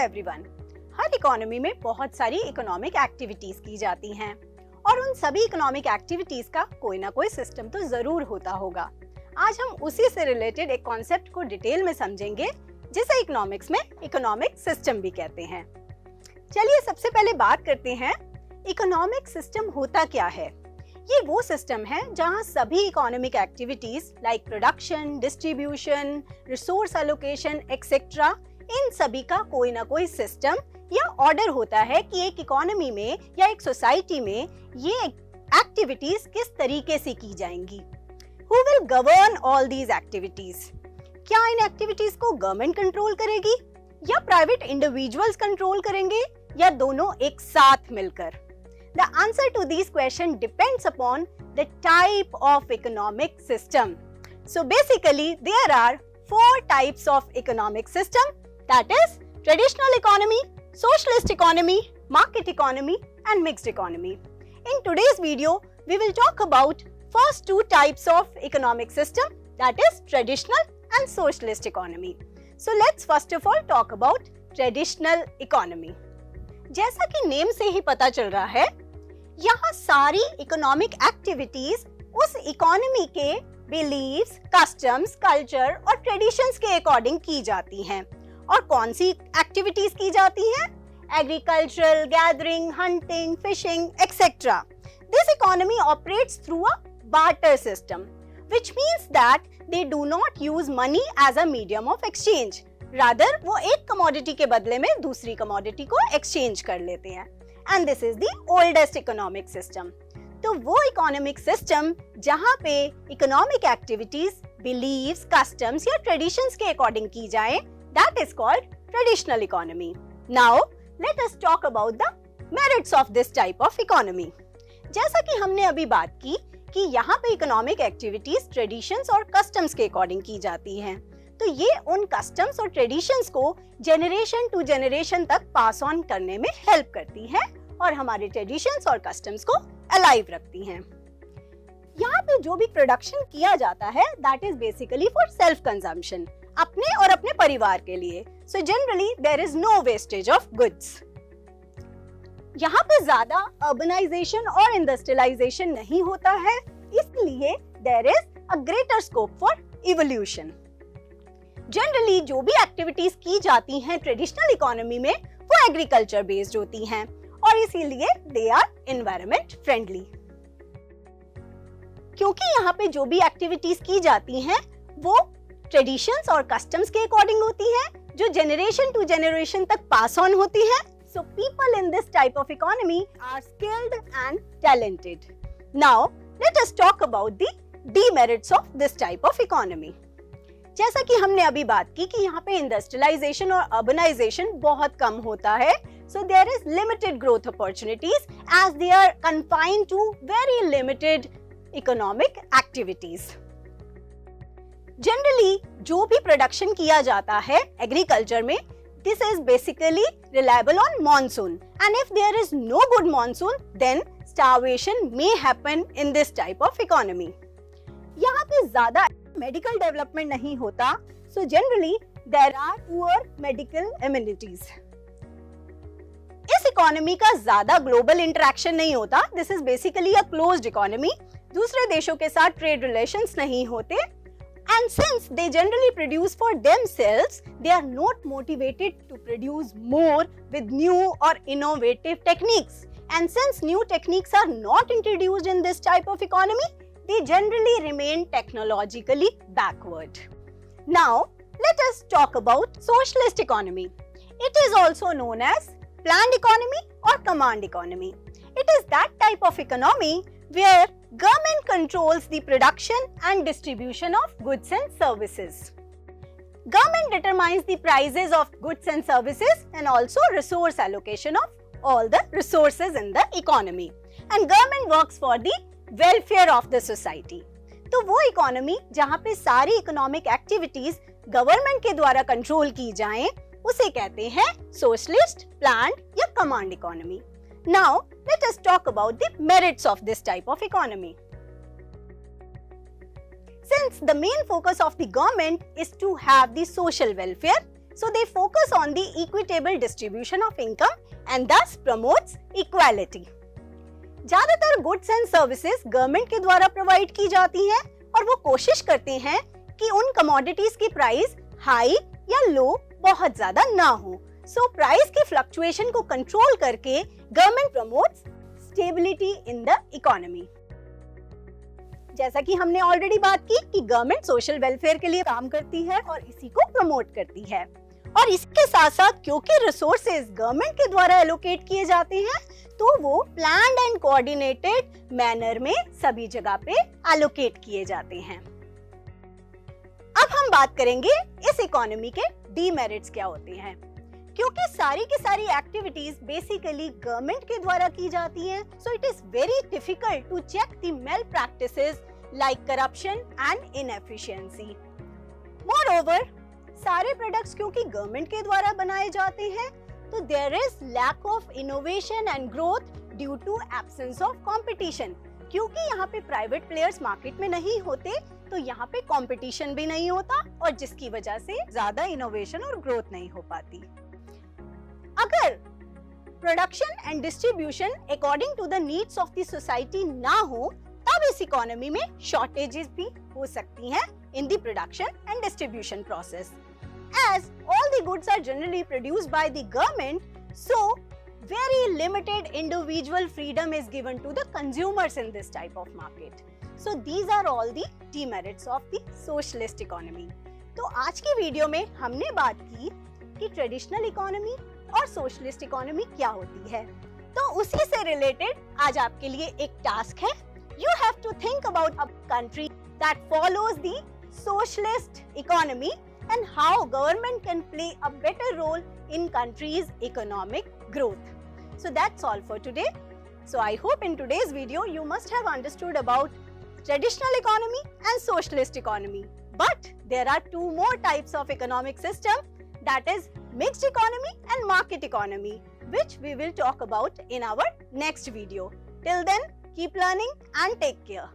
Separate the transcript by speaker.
Speaker 1: Everyone, हर economy में बहुत सारी इकोनॉमिक एक्टिविटीज की जाती हैं और उन सभी इकोनॉमिक एक्टिविटीज का कोई ना कोई सिस्टम तो जरूर होता होगा। आज हम उसी से रिलेटेड एक कॉन्सेप्ट को डिटेल में समझेंगे जिसे इकोनॉमिक्स में इकोनॉमिक सिस्टम भी कहते हैं। चलिए सबसे पहले बात करते हैं इकोनॉमिक सिस्टम होता क्या है। ये वो सिस्टम है जहां सभी economic activities like production, distribution, resource allocation etcetera, इन सभी का कोई ना कोई सिस्टम या ऑर्डर होता है कि एक इकोनॉमी में या एक सोसाइटी में ये एक्टिविटीज किस तरीके से की जाएंगी। Who will govern all these activities? क्या इन एक्टिविटीज को गवर्नमेंट कंट्रोल करेगी या प्राइवेट इंडिविजुअल्स कंट्रोल करेंगे या दोनों एक साथ मिलकर? The answer to these questions depends upon the type of economic system. So basically there are 4 types of economic system. That is traditional economy, socialist economy, market economy and mixed economy. In today's video, we will talk about first 2 types of economic system, that is traditional and socialist economy. So let's first of all talk about traditional economy. जैसा कि name से ही पता चल रहा है, यहाँ सारी economic activities उस इकोनॉमी के बिलीव्स, कस्टम्स, कल्चर और ट्रेडिशंस के अकॉर्डिंग की जाती हैं। और कौन सी एक्टिविटीज की जाती हैं? Agricultural, gathering, hunting, fishing etcetera. This economy operates through a barter system, which means that they do not use money as a medium of exchange. Rather वो एक कमोडिटी के बदले में दूसरी कमोडिटी को एक्सचेंज कर लेते हैं। And this is the oldest economic system. तो वो इकोनॉमिक सिस्टम जहां पे इकोनॉमिक एक्टिविटीज बिलीव्स, कस्टम्स या ट्रेडिशंस के अकॉर्डिंग की जाए, that is called traditional economy. Now let us talk about the merits of this type of economy. जैसा कि हमने अभी बात की कि यहाँ पे इकोनॉमिक एक्टिविटीज ट्रेडिशंस और कस्टम्स के अकॉर्डिंग की जाती हैं, तो ये उन कस्टम्स और ट्रेडिशंस को जनरेशन टू जनरेशन तक पास ऑन करने में हेल्प करती हैं और हमारे ट्रेडिशंस और कस्टम्स को अलाइव रखती हैं। यहाँ पे जो भी प्रोडक्शन किया जाता है that is basically for self consumption, अपने और अपने परिवार के लिए। So generally there is no wastage of goods. यहाँ पे ज्यादा अर्बनाइजेशन और इंडस्ट्रियलाइजेशन नहीं होता है, इसलिए there is a greater scope for evolution. Generally जो भी एक्टिविटीज की जाती हैं ट्रेडिशनल इकोनॉमी में वो एग्रीकल्चर बेस्ड होती हैं और इसीलिए दे आर एनवायरनमेंट फ्रेंडली। क्योंकि यहाँ पे जो भी एक्टिविटीज की जाती हैं वो ट्रेडिशंस और कस्टम्स के अकॉर्डिंग होती है, जो जनरेशन टू जनरेशन तक पास ऑन होती है। So people in this type of economy are skilled and talented. Now let us talk about the demerits of this type of economy. जैसा कि हमने अभी बात की कि यहाँ पे इंडस्ट्रियलाइजेशन और अर्बनाइजेशन बहुत कम होता है, so there is limited growth opportunities as they are confined to very limited economic activities. Generally जो भी प्रोडक्शन किया जाता है एग्रीकल्चर में, this is basically reliable on monsoon and if there is no good monsoon then starvation may happen in this type of economy. यहाँ पे ज्यादा medical development नहीं होता, so generally there are poor medical amenities. इस economy का ज्यादा global interaction नहीं होता, this is basically a closed economy. दूसरे देशों के साथ ट्रेड रिलेशंस नहीं होते and since they generally produce for themselves, they are not motivated to produce more with new or innovative techniques. And since new techniques are not introduced in this type of economy, they generally remain technologically backward. Now, let us talk about socialist economy. It is also known as planned economy or command economy. It is that type of economy where government controls the production and distribution of goods and services. Government determines the prices of goods and services and also resource allocation of all the resources in the economy. And government works for the welfare of the society. तो वो economy जहाँ पे सारी economic activities government के द्वारा control की जाएं, उसे कहते हैं सोशलिस्ट, प्लान्ड या command economy. Now, let us talk about the merits of this type of economy. Since the main focus of the government is to have the social welfare, so they focus on the equitable distribution of income and thus promotes equality. ज्यादातर goods and services government के द्वारा provide की जाती हैं और वो कोशिश करते हैं कि उन कमोडिटीज की प्राइस हाई या लो बहुत ज्यादा ना हो। सो प्राइस की फ्लक्चुएशन को कंट्रोल करके government promotes stability in the economy. जैसा कि हमने ऑलरेडी बात की कि गवर्नमेंट सोशल वेलफेयर के लिए काम करती है और इसी को प्रमोट करती है, और इसके साथ साथ क्योंकि रिसोर्सेज गवर्नमेंट के द्वारा एलोकेट किए जाते हैं तो वो प्लान्ड एंड कोऑर्डिनेटेड मैनर में सभी जगह पे एलोकेट किए जाते हैं। अब हम बात करेंगे इस इकोनॉमी के डीमेरिट्स क्या होते हैं। क्योंकि सारी की सारी एक्टिविटीज बेसिकली गवर्नमेंट के द्वारा की जाती हैं, so it is very difficult to check the malpractices like corruption and inefficiency. Moreover, सारे प्रोडक्ट्स क्योंकि गवर्नमेंट के द्वारा बनाए जाते हैं तो there is lack of innovation and growth due to absence of competition. क्योंकि यहाँ पे प्राइवेट प्लेयर्स मार्केट में नहीं होते तो यहाँ पे कंपटीशन भी नहीं होता और जिसकी वजह से ज्यादा इनोवेशन और ग्रोथ नहीं हो पाती। अगर production and distribution according to the needs of the society ना हो तब इस इकोनॉमी में शॉर्टेजेस भी हो सकती हैं in the production and distribution process. As all the goods are generally produced by the government, so very limited individual freedom is given to the consumers in this type of market. So these are all the demerits of the socialist economy. तो आज की video में हमने बात की कि traditional economy और socialist economy क्या होती है। तो उसी से रिलेटेड आज आपके लिए एक टास्क है। You have to think about a country that follows the socialist economy and how government can play a better role in country's economic growth. So that's all for today. So I hope in today's video you must have understood about traditional economy and socialist economy. But there are two more types of economic system, that is mixed economy and market economy, which we will talk about in our next video. Till then, keep learning and take care.